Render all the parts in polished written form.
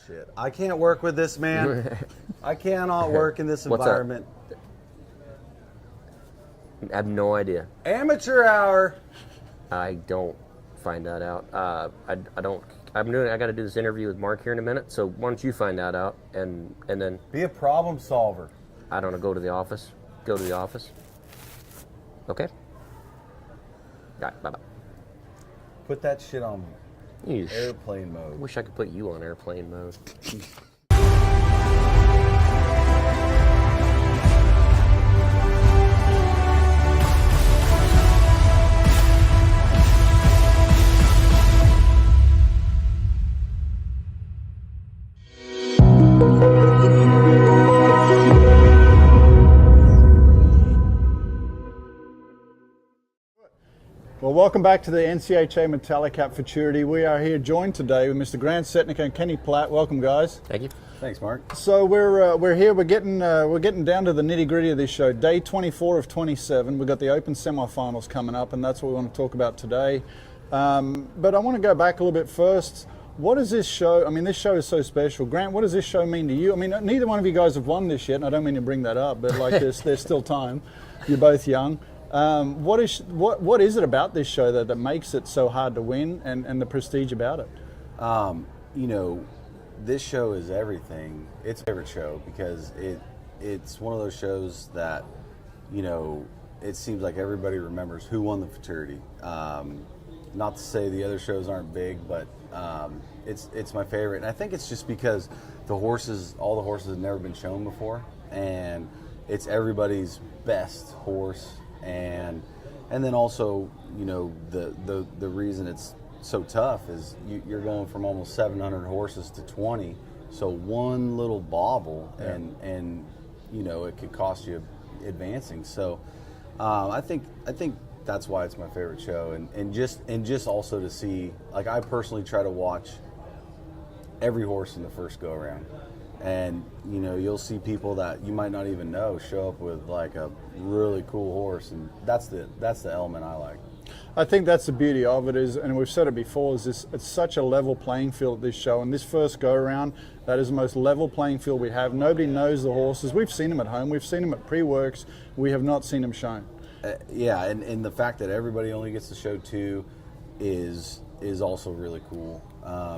Shit, I can't work with this man. I cannot work in this environment. I have no idea. Amateur hour. I don't find that out. I don't. I got to do this interview with Mark here in a minute. So why don't you find that out and then Be a problem solver. I don't know. Go to the office. Go to the office. Okay. All right. Bye bye. Put that shit on Yeesh. airplane I mode. wish I could put you on airplane mode. Well, welcome back to the NCHA Metallicap Futurity. We are here joined today with Mr. Grant Setnicka and Kenny Platt. Welcome, guys. Thank you. Thanks, Mark. So we're here. We're getting down to the nitty gritty of this show. Day 24 of 27. We've got the Open Semifinals coming up, and that's what we want to talk about today. But I want to go back a little bit first. What does this show? I mean, this show is so special. Grant, what does this show mean to you? I mean, neither one of you guys have won this yet, and I don't mean to bring that up, but like there's still time. You're both young. What is it about this show that makes it so hard to win and the prestige about it? You know, this show is everything. It's my favorite show because it's one of those shows that, you know, it seems like everybody remembers who won the Futurity. Not to say the other shows aren't big, but it's my favorite. And I think it's just because all the horses have never been shown before, and it's everybody's best horse. And then also, you know, the reason it's so tough is you're going from almost 700 horses to 20, so one little bobble and you know, it could cost you advancing. So I think that's why it's my favorite show, and just also to see, like, I personally try to watch every horse in the first go around. And, you know, you'll see people that you might not even know show up with like a really cool horse, and that's the element I like. I think that's the beauty of it is, and we've said it before, is it's such a level playing field at this show. And this first go around, that is the most level playing field we have. Nobody knows the horses. We've seen them at home. We've seen them at pre-works. We have not seen them shown. Yeah, and the fact that everybody only gets to show two is also really cool,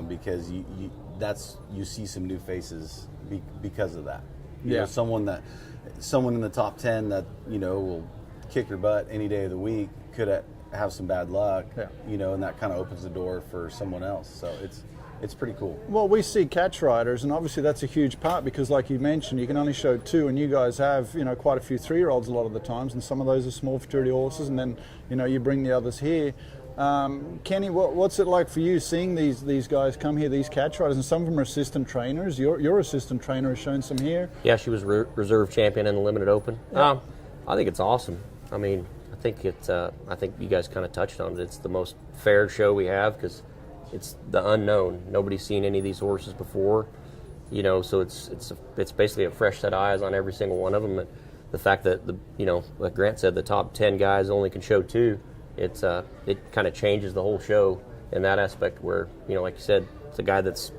because you see some new faces because of that. You know, someone in the top 10 that, you know, will kick your butt any day of the week could have some bad luck. You know, and that kind of opens the door for someone else. So it's pretty cool. Well, we see catch riders, and obviously that's a huge part because, like you mentioned, you can only show two, and you guys have, you know, quite a few 3-year-olds a lot of the times, and some of those are small Futurity horses, and then, you know, you bring the others here. Kenny, what's it like for you seeing these guys come here, these catch riders, and some of them are assistant trainers? Your assistant trainer has shown some here. Yeah, she was reserve champion in the Limited Open. Yeah. I think it's awesome. I mean, I think you guys kind of touched on it. It's the most fair show we have because it's the unknown. Nobody's seen any of these horses before, you know. So it's basically a fresh set of eyes on every single one of them. And the fact that like Grant said, the top 10 guys only can show two. It kind of changes the whole show in that aspect where, you know, like you said, it's a guy that's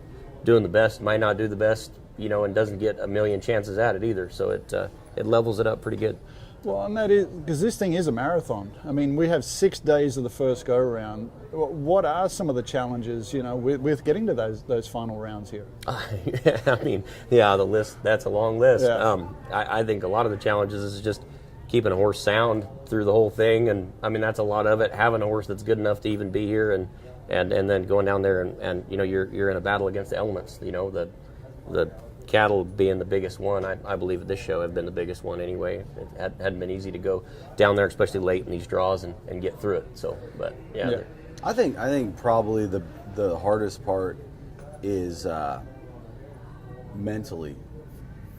doing the best, might not do the best, you know, and doesn't get a million chances at it either. So it levels it up pretty good. Well, and that is because this thing is a marathon. I mean, we have 6 days of the first go around. What are some of the challenges, you know, with getting to those final rounds here? I mean, yeah, the list, that's a long list. Yeah. I think a lot of the challenges is just keeping a horse sound through the whole thing, and I mean that's a lot of it. Having a horse that's good enough to even be here, and then going down there and you know you're in a battle against the elements. You know, the cattle being the biggest one. I believe at this show have been the biggest one anyway. It hadn't been easy to go down there, especially late in these draws and get through it. So, but yeah. I think probably the hardest part is mentally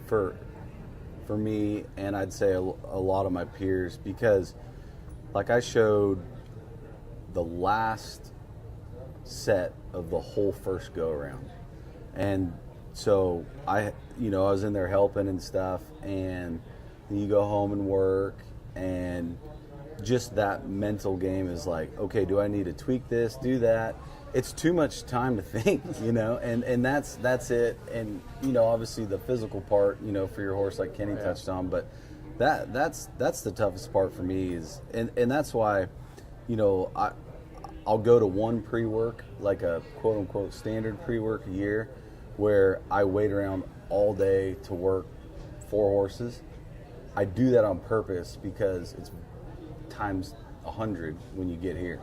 for me, and I'd say a lot of my peers, because like I showed the last set of the whole first go around, and so I was in there helping and stuff, and you go home and work, and just that mental game is like, okay, do I need to tweak this, do that? it's too much time to think, and that's it. And obviously the physical part, for your horse, like Kenny touched on, but that's the toughest part for me is, and that's why, I'll go to one pre-work, like a quote unquote standard pre-work a year, where I wait around all day to work 4 horses. I do that on purpose because it's times 100 when you get here.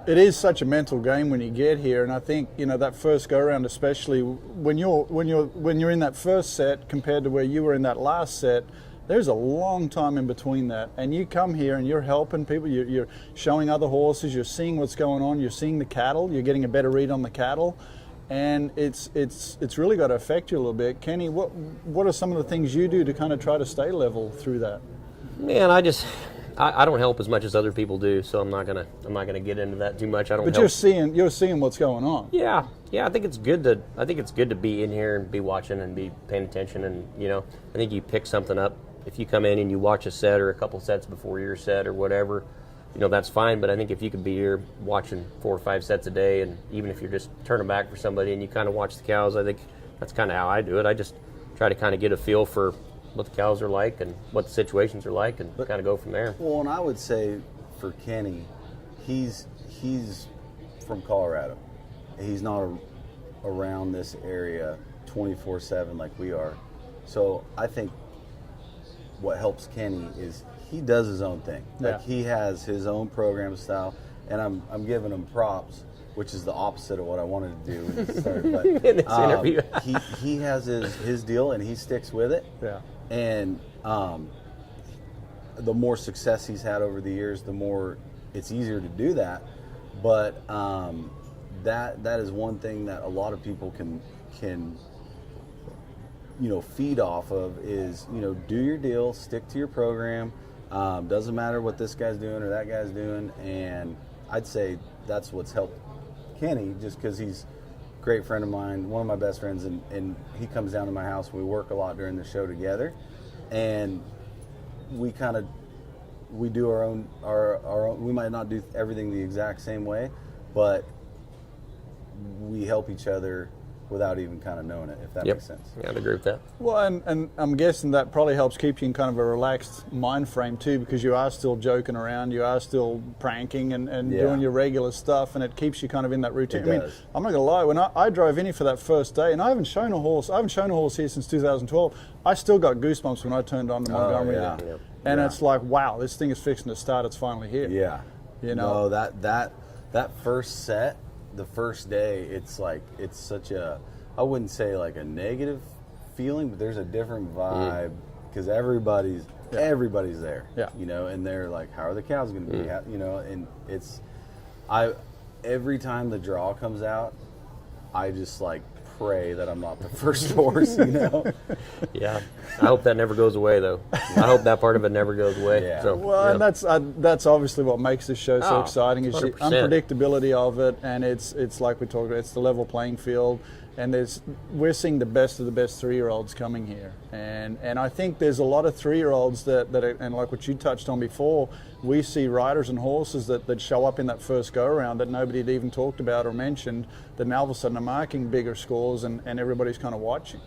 It is such a mental game when you get here, and I think that first go around, especially when you're in that first set compared to where you were in that last set, there's a long time in between that. And you come here and you're helping people, you're showing other horses, you're seeing what's going on, you're seeing the cattle, you're getting a better read on the cattle, and it's really got to affect you a little bit. Kenny, what are some of the things you do to kind of try to stay level through that? Man, I don't help as much as other people do, so I'm not gonna get into that too much. I don't. But help. you're seeing what's going on. Yeah. I think it's good to be in here and be watching and be paying attention, and I think you pick something up if you come in and you watch a set or a couple sets before your set or whatever. That's fine. But I think if you could be here watching 4 or 5 sets a day, and even if you're just turning back for somebody and you kind of watch the cows, I think that's kind of how I do it. I just try to kind of get a feel for what the cows are like and what the situations are like, and kind of go from there. Well, and I would say for Kenny, he's from Colorado. He's not around this area 24/7 like we are. So I think what helps Kenny is he does his own thing. Like he has his own program style, and I'm giving him props, which is the opposite of what I wanted to do when he started. But in this interview. he has his deal and he sticks with it. Yeah. And the more success he's had over the years, the more it's easier to do that. But that is one thing that a lot of people can feed off of is, do your deal, stick to your program. Doesn't matter what this guy's doing or that guy's doing. And I'd say that's what's helped Kenny, just because he's a great friend of mine, one of my best friends, and he comes down to my house. We work a lot during the show together, and we do our own. We might not do everything the exact same way, but we help each other without even kind of knowing it, if that makes sense. Yeah, I'd agree with that. Well, and I'm guessing that probably helps keep you in kind of a relaxed mind frame too, because you are still joking around, you are still pranking and doing your regular stuff, and it keeps you kind of in that routine. It does. I'm not gonna lie, when I drove in here for that first day, and I haven't shown a horse here since 2012. I still got goosebumps when I turned on the Montgomery. And it's like, wow, this thing is fixing to start. It's finally here. Yeah. No, that first set, the first day, it's such a, I wouldn't say like a negative feeling, but there's a different vibe because everybody's there. Yeah. And they're like, how are the cows going to be? And it's, every time the draw comes out, I just like pray that I'm not the first horse, Yeah, I hope that never goes away, though. I hope that part of it never goes away. Yeah. So, Well, and that's obviously what makes this show so exciting is the 100%. unpredictability of it, and it's like we talked about, it's the level playing field, and we're seeing the best of the best 3-year-olds coming here, and I think there's a lot of 3-year-olds that are, and like what you touched on before, we see riders and horses that show up in that first go around that nobody had even talked about or mentioned, that now all of a sudden are marking bigger scores, and everybody's kind of watching.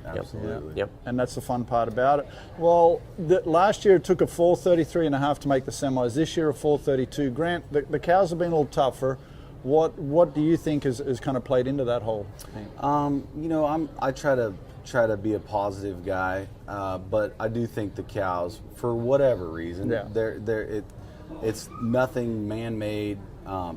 Absolutely. Yep. And that's the fun part about it. Well, last year it took a 4:33.5 to make the semis. This year a 4:32. Grant, the cows have been a little tougher. What do you think has kind of played into that whole thing? I try to be a positive guy, but I do think the cows, for whatever reason, it's nothing man-made.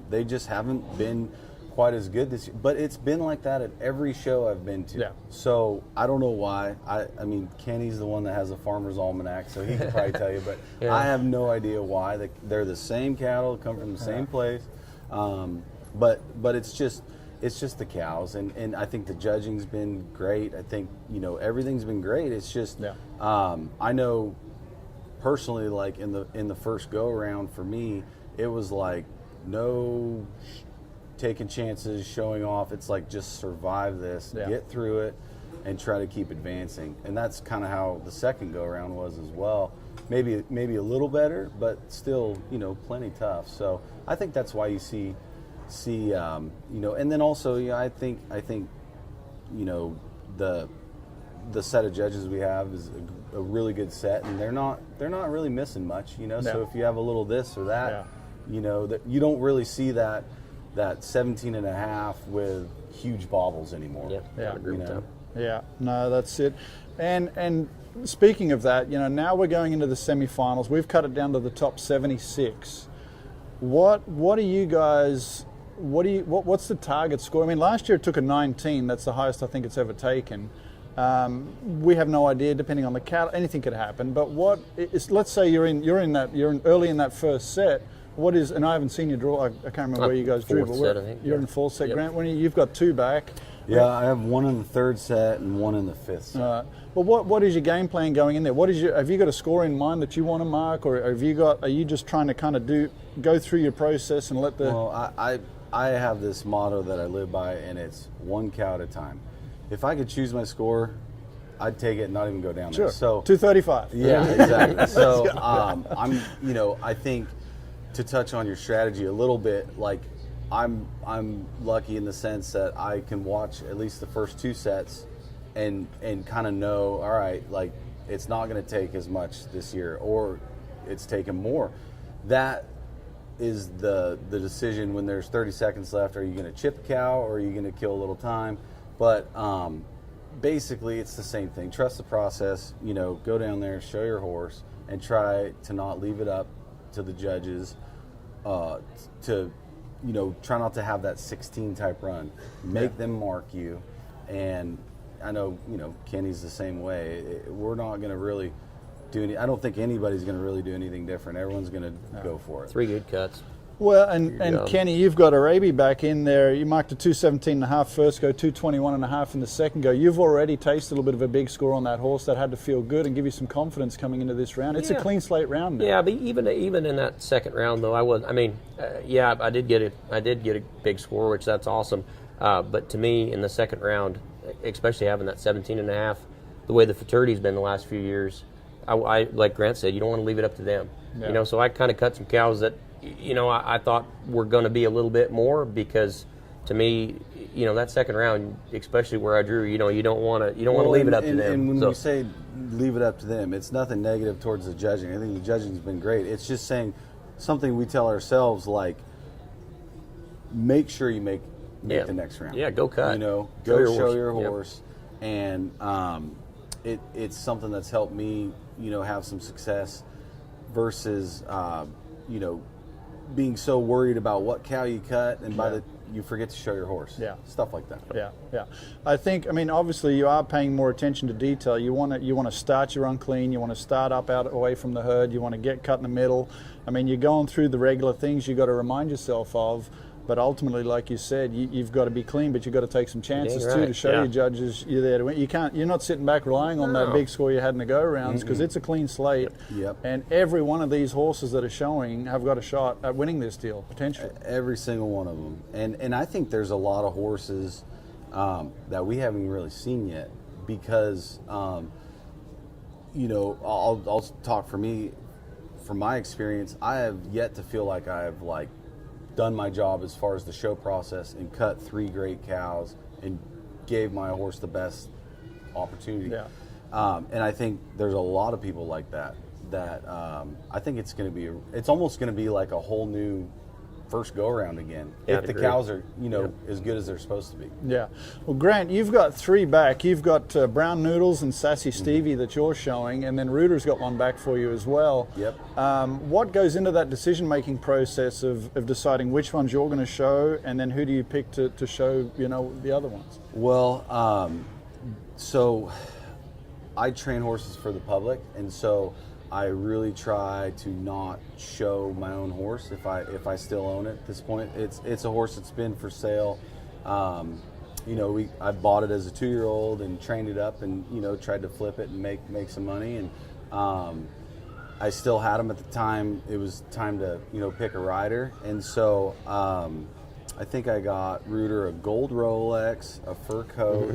They just haven't been quite as good this year, but it's been like that at every show I've been to. Yeah. So I don't know why. I mean, Kenny's the one that has a farmer's almanac, so he can probably tell you. But I have no idea why. They're the same cattle, come from the same place. But it's just the cows, and I think the judging's been great. I think everything's been great. It's just I know personally, like in the first go around for me, it was like no taking chances, showing off. It's like just survive this, get through it, and try to keep advancing. And that's kind of how the second go around was as well. Maybe a little better, but still plenty tough. So I think that's why you see see, and then also, I think, the set of judges we have is a really good set, and they're not really missing much, So if you have a little this or that, that you don't really see that 17 and a half with huge bobbles anymore. I agree with that. Yeah, no, that's it. And speaking of that, now we're going into the semifinals. We've cut it down to the top 76. What are you guys? What's the target score? I mean, last year it took a 19. That's the highest I think it's ever taken. We have no idea, depending on the cat. Anything could happen. But let's say you're early in that first set. What is? And I haven't seen you draw. I can't remember where you guys drew. But set, I think. You're in fourth set, Grant. You've got two back. Yeah, I have one in the third set and one in the fifth set. Well, what is your game plan going in there? Have you got a score in mind that you want to mark, or are you just trying to kind of go through your process and let the? Well, I have this motto that I live by, and it's one cow at a time. If I could choose my score, I'd take it and not even go down there. So 235. Yeah, exactly. So I think to touch on your strategy a little bit, like I'm lucky in the sense that I can watch at least the first two sets and kind of know, all right, like it's not going to take as much this year, or it's taken more. That is the decision when there's 30 seconds left. Are you going to chip a cow, or are you going to kill a little time? But basically, it's the same thing. Trust the process. Go down there, show your horse, and try to not leave it up to the judges. Try not to have that 16 type run. Make them mark you. And I know, Kenny's the same way. We're not going to really do any. I don't think anybody's going to really do anything different. Everyone's going to go for it. 3 good cuts. Well, and Kenny, you've got Arabi back in there. You marked a 217.5 first go, 221.5 in the second go. You've already tasted a little bit of a big score on that horse. That had to feel good and give you some confidence coming into this round. It's a clean slate round now. Yeah, but even in that second round, though, I did get a big score, which that's awesome. But to me, in the second round, especially having that 17.5, the way the Futurity's been the last few years, I like Grant said, you don't want to leave it up to them. Yeah. So I kind of cut some cows that I thought were going to be a little bit more, because to me, that second round, especially where I drew, you don't want to leave it up to them. And when we say leave it up to them, it's nothing negative towards the judging. I think the judging's been great. It's just saying something we tell ourselves, like, make sure you make the next round. Yeah, go cut. Go show your horse. And it's something that's helped me, have some success versus, being so worried about what cow you cut, and you forget to show your horse. Yeah. Stuff like that. Yeah. I think, obviously you are paying more attention to detail. You want to start your run clean. You want to start up out away from the herd. You want to get cut in the middle. You're going through the regular things you got to remind yourself of. But ultimately, like you said, you've got to be clean, but you've got to take some chances too to show your judges you're there to win. You're not sitting back relying on that big score you had in the go-rounds, because it's a clean slate. Yep. And every one of these horses that are showing have got a shot at winning this deal, potentially. Every single one of them. And I think there's a lot of horses that we haven't really seen yet, because, I'll talk for me, from my experience, I have yet to feel like I have, done my job as far as the show process and cut 3 great cows and gave my horse the best opportunity. Yeah. And I think there's a lot of people like that I think it's almost going to be like a whole new first go around again, if the cows are as good as they're supposed to be. Yeah. Well, Grant, you've got 3 back. You've got Brown Noodles and Sassy Stevie that you're showing, and then Reuter's got one back for you as well. Yep. What goes into that decision-making process of deciding which ones you're going to show, and then who do you pick to show the other ones? Well, so I train horses for the public, and so I really try to not show my own horse if I still own it at this point. It's a horse that's been for sale. I bought it as a 2-year-old and trained it up, and tried to flip it and make some money. And I still had him at the time. It was time to pick a rider, and so I think I got Reuter a gold Rolex, a fur coat,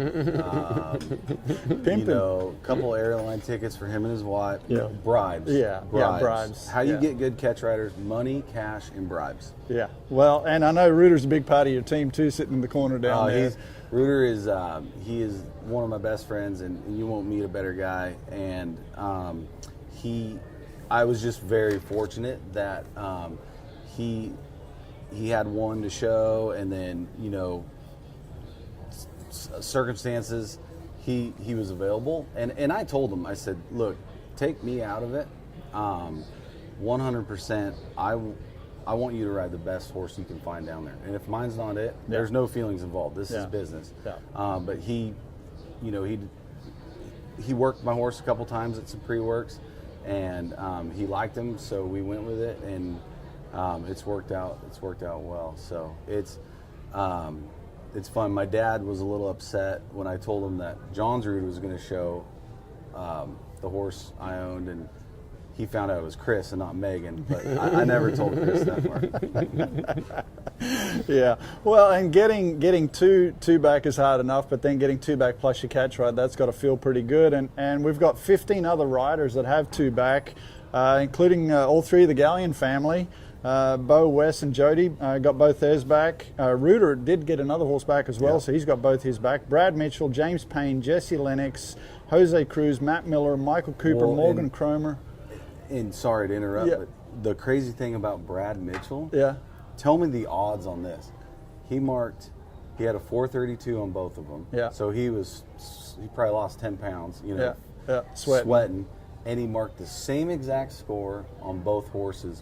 a couple airline tickets for him and his wife. Yeah. Bribes. Yeah, bribes. How you get good catch riders? Money, cash, and bribes. Yeah. Well, and I know Reuter's a big part of your team too, sitting in the corner down there. Reuter is he is one of my best friends, and you won't meet a better guy. And I was just very fortunate that he had one to show, and then circumstances he was available, and I told him, I said, look, take me out of it, 100%. I want you to ride the best horse you can find down there, and if mine's not it, there's no feelings involved. This is business. But he worked my horse a couple times at some pre-works, and he liked him, so we went with it, and it's worked out well. So it's fun. My dad was a little upset when I told him that John's Root was going to show the horse I owned, and he found out it was Chris and not Megan, but I never told Chris that part. Yeah, well, and getting two back is hard enough, but then getting two back plus your catch ride, that's got to feel pretty good. And we've got 15 other riders that have two back, including all three of the Galleon family. Bo, Wes, and Jody got both theirs back. Reuter did get another horse back as well, so he's got both his back. Brad Mitchell, James Payne, Jesse Lennox, Jose Cruz, Matt Miller, Michael Cooper, Morgan Cromer. And sorry to interrupt, but the crazy thing about Brad Mitchell, tell me the odds on this. He had a 432 on both of them. Yeah. So he probably lost 10 pounds, sweating. And he marked the same exact score on both horses.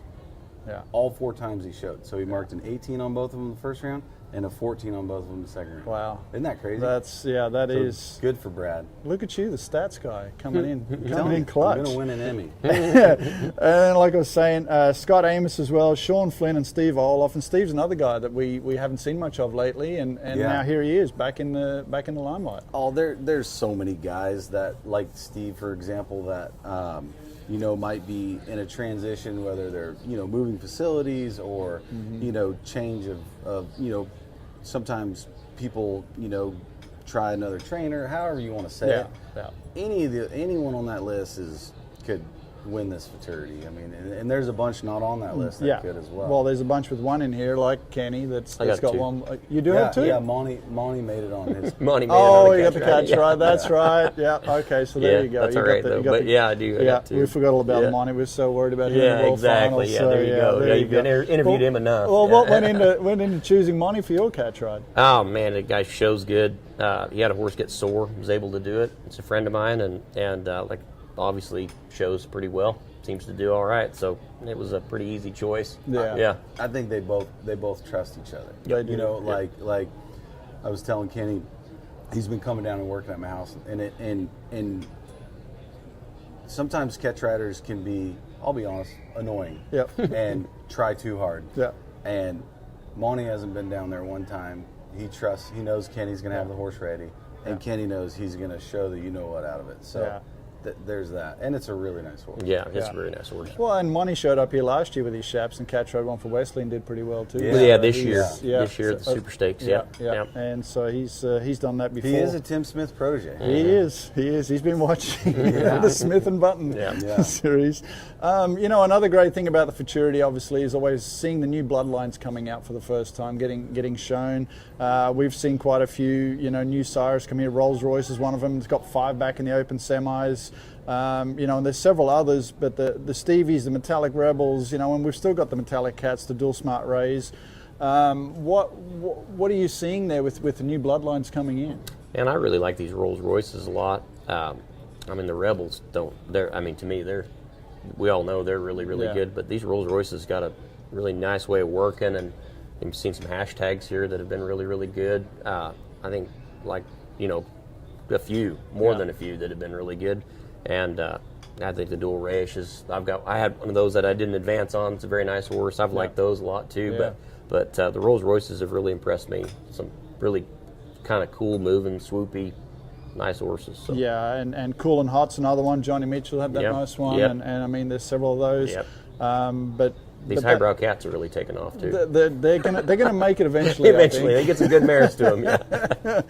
Yeah. All 4 times he showed. So he marked an 18 on both of them the first round and a 14 on both of them the second round. Wow. Isn't that crazy? That is good for Brad. Look at you, the stats guy, coming in clutch. I'm going to win an Emmy. And like I was saying, Scott Amos as well, Sean Flynn and Steve Olaf. And Steve's another guy that we haven't seen much of lately, and now here he is back in the limelight. Oh, there's so many guys that, like Steve, for example, that might be in a transition, whether they're, moving facilities or, change of sometimes people, try another trainer, however you want to say it. Yeah. Anyone on that list could win this Futurity. I mean, and there's a bunch not on that list that could as well. Well, there's a bunch with one in here, like Kenny, that's got 2. One. You do have 2? Yeah, Monty made it on his. Monty made it on the catch ride. You got the catch ride. That's right. Yeah. Okay. So there you go. That's all right though. But I do. Yeah, we forgot all about Monty. We were so worried about him in the World Finals. Yeah, there you go. Yeah, you've interviewed him enough. Well, what went into choosing Monty for your catch ride? Oh man, the guy shows good. He had a horse get sore. Was able to do it. It's a friend of mine, and obviously shows pretty well. Seems to do all right, so it was a pretty easy choice. Yeah. I think they both trust each other. They do. Like I was telling Kenny, he's been coming down and working at my house, and sometimes catch riders can be, I'll be honest, annoying. Yep. And try too hard. Yeah. And Monty hasn't been down there one time. He knows Kenny's going to have the horse ready, and Kenny knows he's going to show the what out of it. So. There's that, and it's a really nice horse. Yeah, it's a really nice horse. Well, and Monty showed up here last year with his Shaps and catch rode one for Wesley and did pretty well too. This year at the Super Stakes. Yeah. And so he's done that before. He is a Tim Smith protege. He is. He's been watching the Smith and Button series. Another great thing about the Futurity, obviously, is always seeing the new bloodlines coming out for the first time, getting shown. We've seen quite a few, new sires come here. Rolls Royce is one of them. It's got 5 back in the Open semis. And there's several others, but the Stevies, the Metallic Rebels, and we've still got the Metallic Cats, the Dual Smart Rays. What are you seeing there with the new bloodlines coming in? And I really like these Rolls Royces a lot. The Rebels don't. To me, we all know they're really, really good. But these Rolls Royces got a really nice way of working, and you've seen some hashtags here that have been really, really good. I think, a few, more than a few that have been really good. And I think the Dual Race I had one of those that I didn't advance on. It's a very nice horse. I've liked those a lot too. Yeah. But the Rolls Royces have really impressed me. Some really kind of cool, moving, swoopy, nice horses. So. Yeah, and Cool and Hot's another one. Johnny Mitchell had that nice one. And there's several of those. Yep. But These highbrow cats are really taking off too. They're gonna make it eventually. Eventually, they get some good mares to them. Yeah.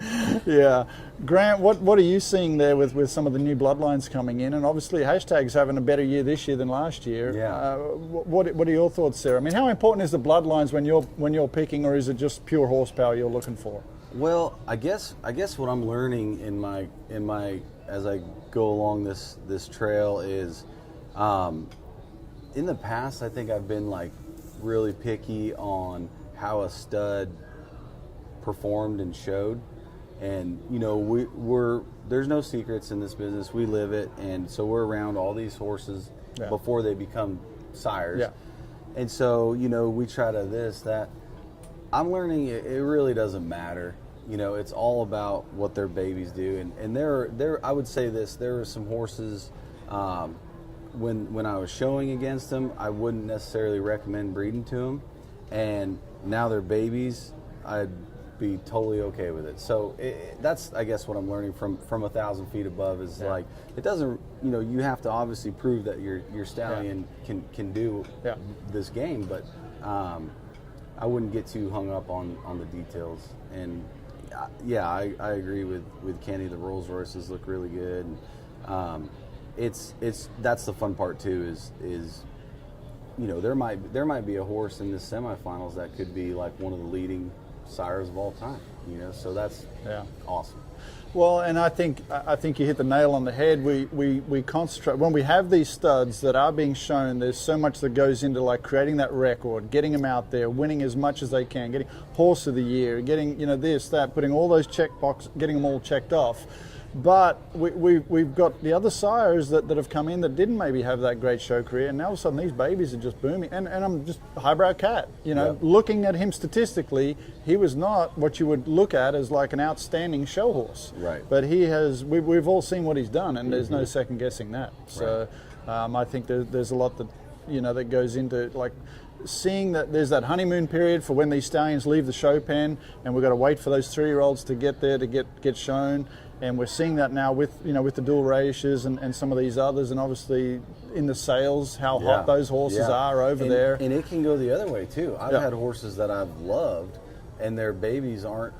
Yeah. Grant, what are you seeing there with some of the new bloodlines coming in? And obviously, Hashtag's having a better year this year than last year. Yeah. What are your thoughts there? I mean, how important is the bloodlines when you're picking, or is it just pure horsepower you're looking for? Well, I guess what I'm learning in my as I go along this trail is, in the past I think I've been like really picky on how a stud performed and showed, and there's no secrets in this business. We live it, and so we're around all these horses before they become sires. Yeah. And so we try to this that. I'm learning it really doesn't matter. It's all about what their babies do. And there I would say this, there were some horses when I was showing against them, I wouldn't necessarily recommend breeding to them. And now they're babies, I'd be totally okay with it. So that's, I guess, what I'm learning from 1,000 feet above is like, it doesn't, you have to obviously prove that your stallion can do this game, but I wouldn't get too hung up on the details. And I agree with Kenny. The Rolls Royces look really good. And, that's the fun part too. Is there might be a horse in the semifinals that could be like one of the leading sires of all time. So that's awesome. Well, and I think you hit the nail on the head. We concentrate when we have these studs that are being shown. There's so much that goes into like creating that record, getting them out there, winning as much as they can, getting horse of the year, getting this, that, putting all those check boxes, getting them all checked off. But we've got the other sires that have come in that didn't maybe have that great show career, and now all of a sudden these babies are just booming. And I'm just highbrow cat, looking at him statistically, he was not what you would look at as like an outstanding show horse. Right. But he has. We've all seen what he's done, and there's no second guessing that. So I think there's a lot that that goes into like seeing that there's that honeymoon period for when these stallions leave the show pen, and we've got to wait for those 3-year-olds to get there to get shown. And we're seeing that now with with the dual races and some of these others, and obviously in the sales, how hot those horses are over there. And it can go the other way too. I've had horses that I've loved, and their babies aren't,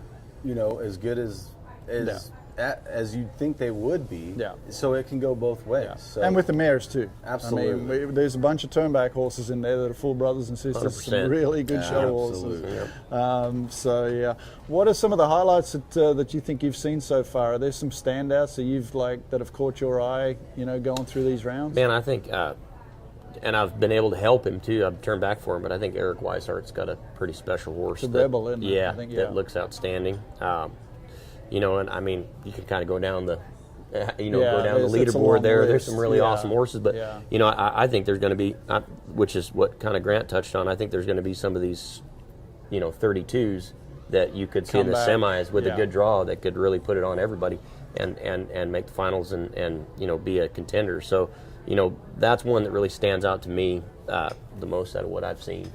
as good as you'd think they would be. Yeah. So it can go both ways. Yeah. So, and with the mares too. Absolutely. I mean, there's a bunch of turnback horses in there that are full brothers and sisters. 100%. Some really good show absolutely. horses. What are some of the highlights that you think you've seen so far? Are there some standouts that you've that have caught your eye? Going through these rounds. Man, I think, and I've been able to help him too. I've turned back for him, but I think Eric Weishart's got a pretty special horse. It's a rebel, isn't it? Yeah, I think, that looks outstanding. And I mean, you can kind of go down the, go down the leaderboard there. There's some really awesome horses, but I think there's going to be, which is what kind of Grant touched on. I think there's going to be some of these, 32s that you could see in the semis with a good draw that could really put it on everybody and make the finals and be a contender. So, that's one that really stands out to me the most out of what I've seen.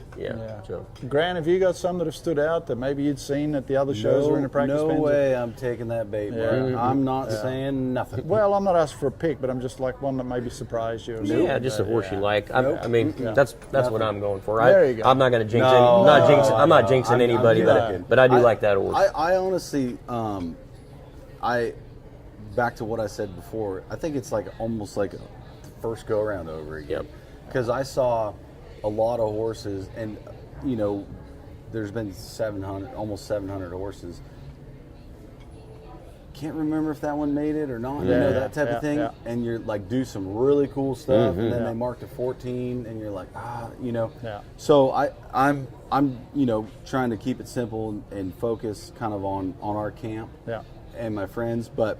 So. Grant, have you got some that have stood out that maybe you'd seen at the other shows or in the practice No pens? way I'm taking that bait, bro. I'm not saying nothing. Well, I'm not asking for a pick, but I'm just like one that maybe surprised you. Yeah, just a horse you like. I mean, that's what I'm going for. There you go. I'm not going to jinx I'm not jinxing anybody, but I do like that horse. I honestly, back to what I said before, I think it's like almost like a first go around over again. Because I saw a lot of horses, and there's been 700, almost 700 horses. Can't remember if that one made it or not. That type of thing. Yeah. And you're like, do some really cool stuff, and then they marked a 14, and you're like, Yeah. So I'm trying to keep it simple and focus kind of on our camp and my friends, but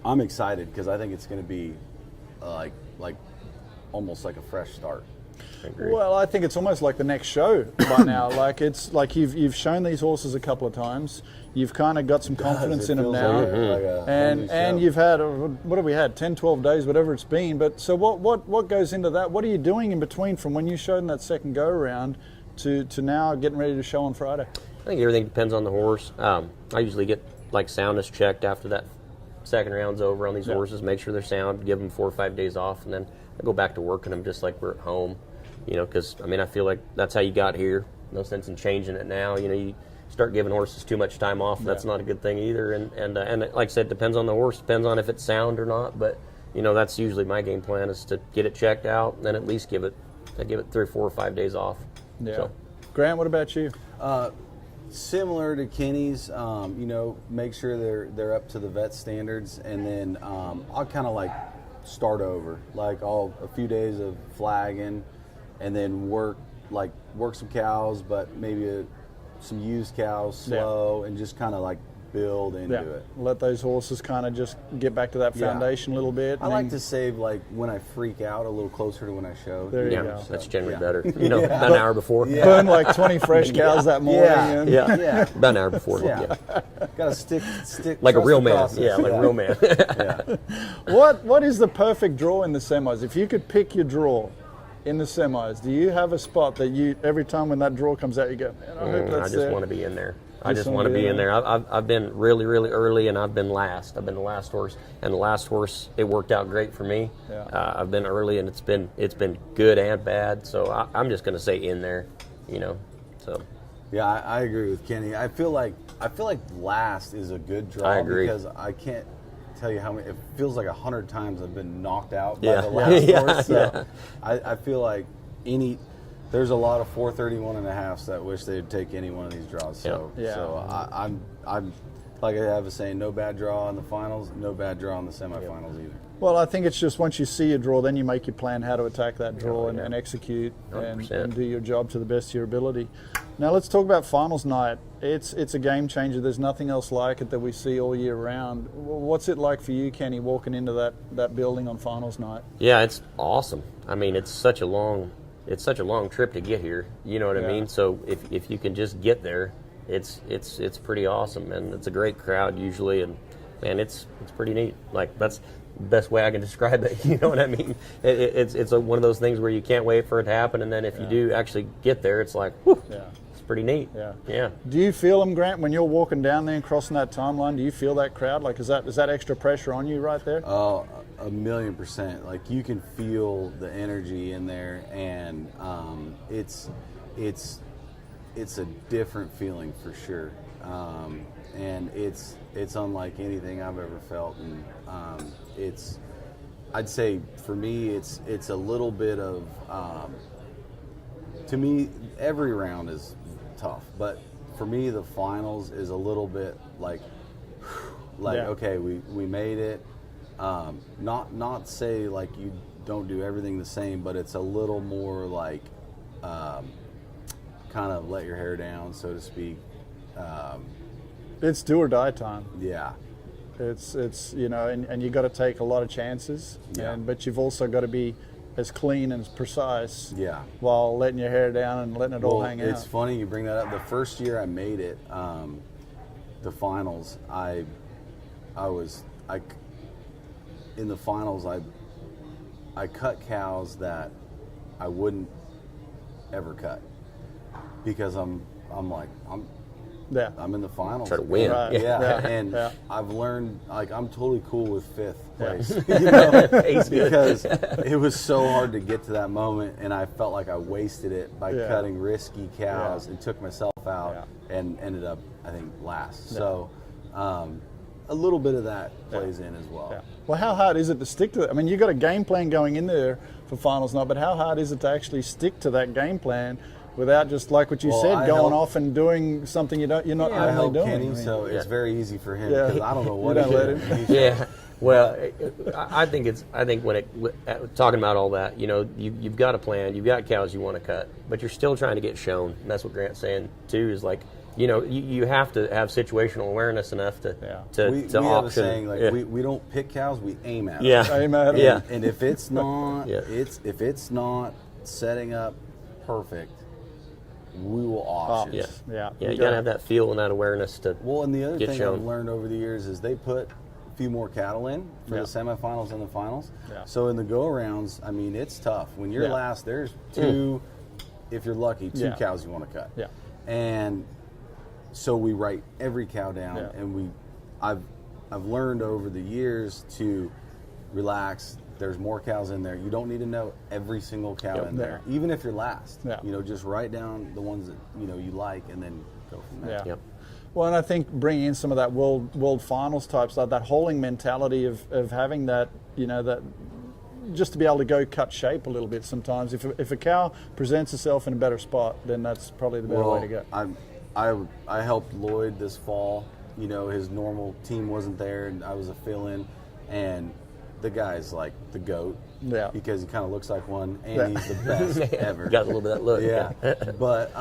I'm excited because I think it's going to be like almost like a fresh start. Well, I think it's almost like the next show by now. Like it's like you've shown these horses a couple of times. You've kind of got some confidence in them now, and you've had what have we had 10, 12 days, whatever it's been. But so what goes into that? What are you doing in between from when you showed in that second go around to now getting ready to show on Friday? I think everything depends on the horse. I usually get like soundness checked after that second round's over on these horses, make sure they're sound, give them 4 or 5 days off, and then I go back to working them just like we're at home. because I mean I feel like that's how you got here. No sense in changing it now. You start giving horses too much time off. That's not a good thing either. And like I said, it depends on the horse. Depends on if it's sound or not. But that's usually my game plan is to get it checked out and then at least give it 3 or 4 or 5 days off. Yeah. So. Grant, what about you? Similar to Kenny's, make sure they're up to the vet standards, and then I'll kind of like start over, like a few days of flagging, and then work some cows, but maybe some used cows slow, and just kind of like build into it. Let those horses kind of just get back to that foundation a little bit. I like to save like when I freak out a little closer to when I show. There you go. That's generally better. About an hour before. Burn like 20 fresh cows that morning. Yeah. About an hour before. Yeah. Got to stick like a real man. process. Yeah, like a real man. What is the perfect draw in the semis? If you could pick your draw in the semis, do you have a spot that you every time when that draw comes out you go, man, I hope that's I just want to be in there. I just want to be in there. I've been really, really early, and I've been last. I've been the last horse, and the last horse, it worked out great for me. Yeah. I've been early, and it's been good and bad. So I'm just going to say in there, So. Yeah, I agree with Kenny. I feel like last is a good draw. I agree. Because I can't tell you how many. It feels like 100 times I've been knocked out by Yeah. the last Yeah, horse. So yeah. I feel like there's a lot of 431 and a halves that wish they'd take any one of these draws. So I'm like I have a saying, no bad draw in the finals, no bad draw in the semifinals either. Well, I think it's just once you see a draw, then you make your plan how to attack that draw and execute and do your job to the best of your ability. Now let's talk about finals night. It's a game changer. There's nothing else like it that we see all year round. What's it like for you, Kenny, walking into that building on finals night? Yeah, it's awesome. I mean, it's such a long trip to get here. You know what I mean? So if you can just get there, it's pretty awesome, and it's a great crowd usually, and man, it's pretty neat. Like that's the best way I can describe it. You know what I mean? It's one of those things where you can't wait for it to happen, and then if you do actually get there, it's like, whew, it's pretty neat. Yeah. Do you feel them, Grant, when you're walking down there and crossing that timeline? Do you feel that crowd? Like, is that extra pressure on you right there? Oh, 1,000,000%. Like you can feel the energy in there, and it's a different feeling for sure, and it's unlike anything I've ever felt, and I'd say for me it's a little bit of to me every round is tough, but for me the finals is a little bit like okay, we made it. Not say like you don't do everything the same, but it's a little more like kind of let your hair down, so to speak. It's do or die time. Yeah. It's and you got to take a lot of chances, but you've also got to be as clean and as precise. Yeah. While letting your hair down and letting it all hang out. It's funny you bring that up. The first year I made it, the finals, in the finals I cut cows that I wouldn't ever cut because I'm in the finals. Try to win. Right. And I've learned, like, I'm totally cool with 5th place. Because it was so hard to get to that moment, and I felt like I wasted it by cutting risky cows and took myself out and ended up, I think, last. So a little bit of that plays in as well. Well, how hard is it to stick to it? I mean, you got a game plan going in there for finals night, but how hard is it to actually stick to that game plan without just like what you said, going off and doing something you're not normally doing? Kenny, so it's very easy for him because I don't know what he's doing. Yeah. Well, I think when talking about all that, you've got a plan, you've got cows you want to cut, but you're still trying to get shown. And that's what Grant's saying too. Is like, you have to have situational awareness enough to we have a saying like we don't pick cows, we aim at them. Aim at them. Yeah. And if it's not if it's not setting up perfect, we will auction. You gotta have that feel and that awareness to and the other thing shown. I've learned over the years is they put a few more cattle in for the semifinals and the finals. So in the go-arounds, I mean, it's tough. When you're last, there's two, if you're lucky, two cows you want to cut. And so we write every cow down, and I've learned over the years to relax. There's more cows in there. You don't need to know every single cow in there, even if you're last. Yeah. You know, just write down the ones that you like, and then go from there. Yeah. Well, and I think bringing in some of that world finals types, like that hauling mentality of having that, that just to be able to go cut shape a little bit sometimes. If a cow presents itself in a better spot, then that's probably the better way to go. I helped Lloyd this fall. His normal team wasn't there, and I was a fill-in, and the guy's like the GOAT. Yeah. Because he kind of looks like one, and he's the best ever. Got a little bit of that look. Yeah. But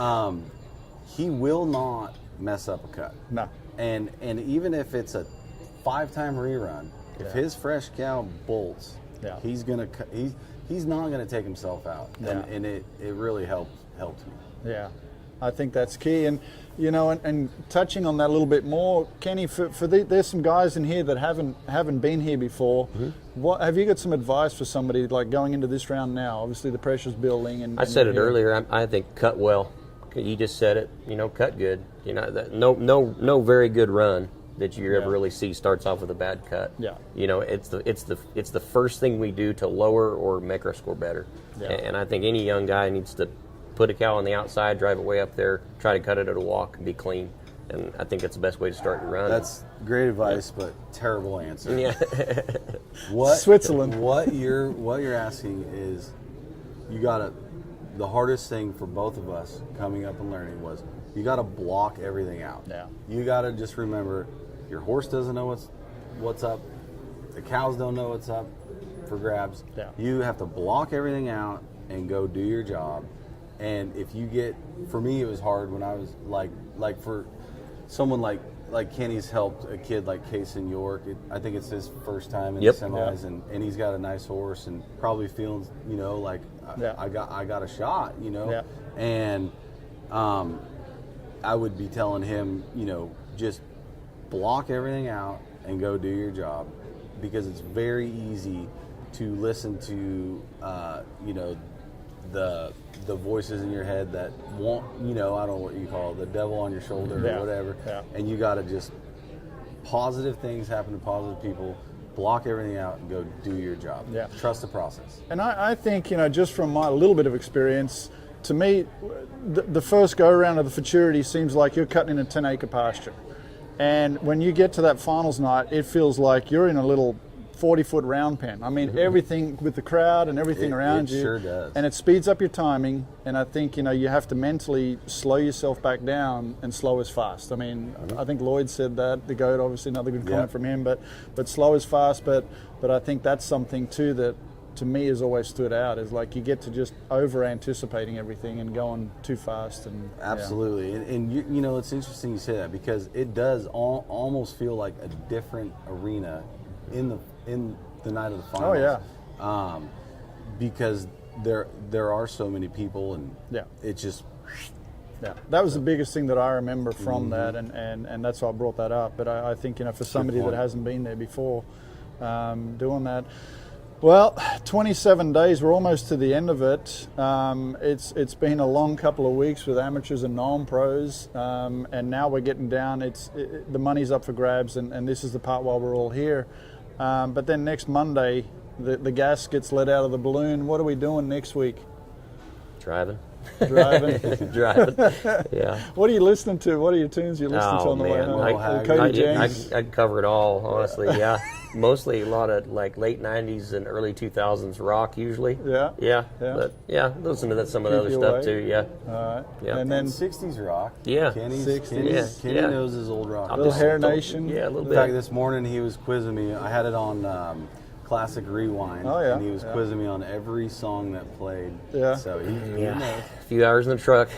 he will not mess up a cut. No. And even if it's a 5-time rerun, if his fresh cow bolts, he's gonna he's not gonna take himself out. And it really helped me. Yeah. I think that's key, and and touching on that a little bit more, Kenny. There's some guys in here that haven't been here before. Mm-hmm. What have you got some advice for somebody like going into this round now? Obviously, the pressure's building, and I said it earlier. I think cut well. You just said it. Cut good. No very good run that you ever really see starts off with a bad cut. Yeah. It's the first thing we do to lower or make our score better. Yeah. And I think any young guy needs to put a cow on the outside, drive it way up there, try to cut it at a walk, and be clean. And I think that's the best way to start your run. That's great advice, but terrible answer. Yeah. Switzerland. What you're asking is, the hardest thing for both of us coming up and learning was you got to block everything out. Yeah. You got to just remember, your horse doesn't know what's up, the cows don't know what's up for grabs. Yeah. You have to block everything out and go do your job. And if you for me, it was hard when I was like for someone like Kenny's helped a kid like Case in York. I think it's his first time in the semis, and he's got a nice horse and probably feeling, like I got a shot, and I would be telling him, just block everything out and go do your job, because it's very easy to listen to, the voices in your head that want, I don't know what you call it, the devil on your shoulder or whatever. Yeah. And you got to just, positive things happen to positive people, block everything out and go do your job. Yeah. Trust the process. And I think, just from my little bit of experience, to me, the first go around of the Futurity seems like you're cutting in a 10-acre pasture. And when you get to that finals night, it feels like you're in a little 40-foot round pen. I mean, everything with the crowd and everything around you. It sure does. And it speeds up your timing. And I think, you have to mentally slow yourself back down and slow as fast. I mean, I think Lloyd said that, the GOAT, obviously another good comment from him, but slow as fast. But I think that's something too that to me has always stood out, is like you get to just over anticipating everything and going too fast. And absolutely. And it's interesting you say that, because it does almost feel like a different arena in the night of the finals. Oh yeah. Because there are so many people, and it just that was the biggest thing that I remember from that, and that's why I brought that up. But I think for somebody that hasn't been there before, doing that. Well, 27 days, we're almost to the end of it. It's been a long couple of weeks with amateurs and non-pros, and now we're getting down. The money's up for grabs, and this is the part while we're all here. But then next Monday, the gas gets let out of the balloon. What are we doing next week? Driving. Driving. Yeah. What are you listening to? What are your tunes you're listening to on the way home? Cody James. I'd cover it all, honestly. Yeah. Mostly a lot of like late 90s and early 2000s rock usually. Yeah. But listen to some of the other stuff too. Yeah. All right. Yeah. And then 60s rock. Yeah. Kenny 60s. Kenny knows his old rock. Little Hair Nation. Yeah, a little In bit. fact, this morning he was quizzing me. I had it on Classic Rewind. Oh, yeah. And he was quizzing me on every song that played. Yeah. So he knows. A few hours in the truck.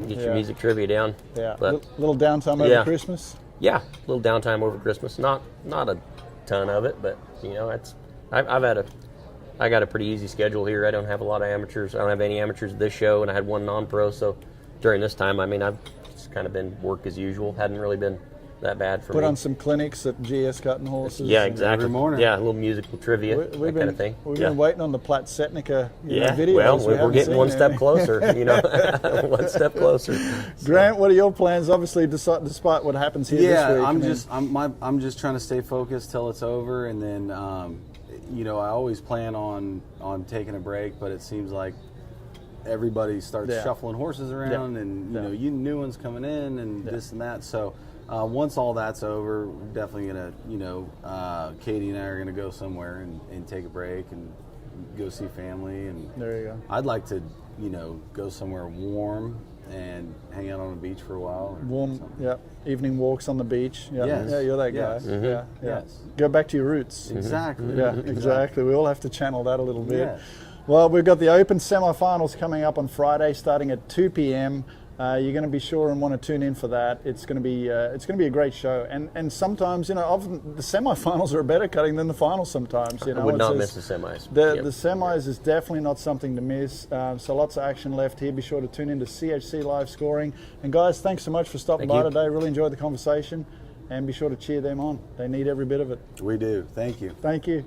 Get your music trivia down. Yeah. But little downtime over Christmas. Yeah, a little downtime over Christmas. Not a ton of it, but I got a pretty easy schedule here. I don't have a lot of amateurs. I don't have any amateurs at this show, and I had one non-pro. So during this time, I've just kind of been work as usual. Hadn't really been that bad for Put me. on some clinics at GS Cutting Horses. Yeah, exactly. Every morning. Yeah, a little musical trivia, that kind of thing. We've yeah. been waiting on the Platt Setnicka Yeah, videos. well, We we're haven't getting seen one step any. closer, one step closer. Grant, what are your plans? Obviously, despite what happens here this week. I'm just trying to stay focused till it's over, and then I always plan on taking a break, but it seems like everybody starts shuffling horses around, and new ones coming in, and this and that. So once all that's over, we're definitely gonna Katie and I are gonna go somewhere and take a break and go see family, and there you go. I'd like to go somewhere warm and hang out on the beach for a while. Warm, evening walks on the beach. Yeah, Yes. yeah, you're that guy. Yes. Yeah, yeah. Yes. Go back to your roots. Exactly. Yeah, exactly. We all have to channel that a little bit. Yes. Well, we've got the Open semifinals coming up on Friday, starting at 2 p.m. You're going to be sure and want to tune in for that. It's going to be a great show. And sometimes, often the semifinals are better cutting than the finals. Sometimes, I would not miss the semis. The semis is definitely not something to miss. So lots of action left here. Be sure to tune in to CHC Live Scoring. And guys, thanks so much for stopping by today. Really enjoyed the conversation. And be sure to cheer them on. They need every bit of it. We do. Thank you. Thank you.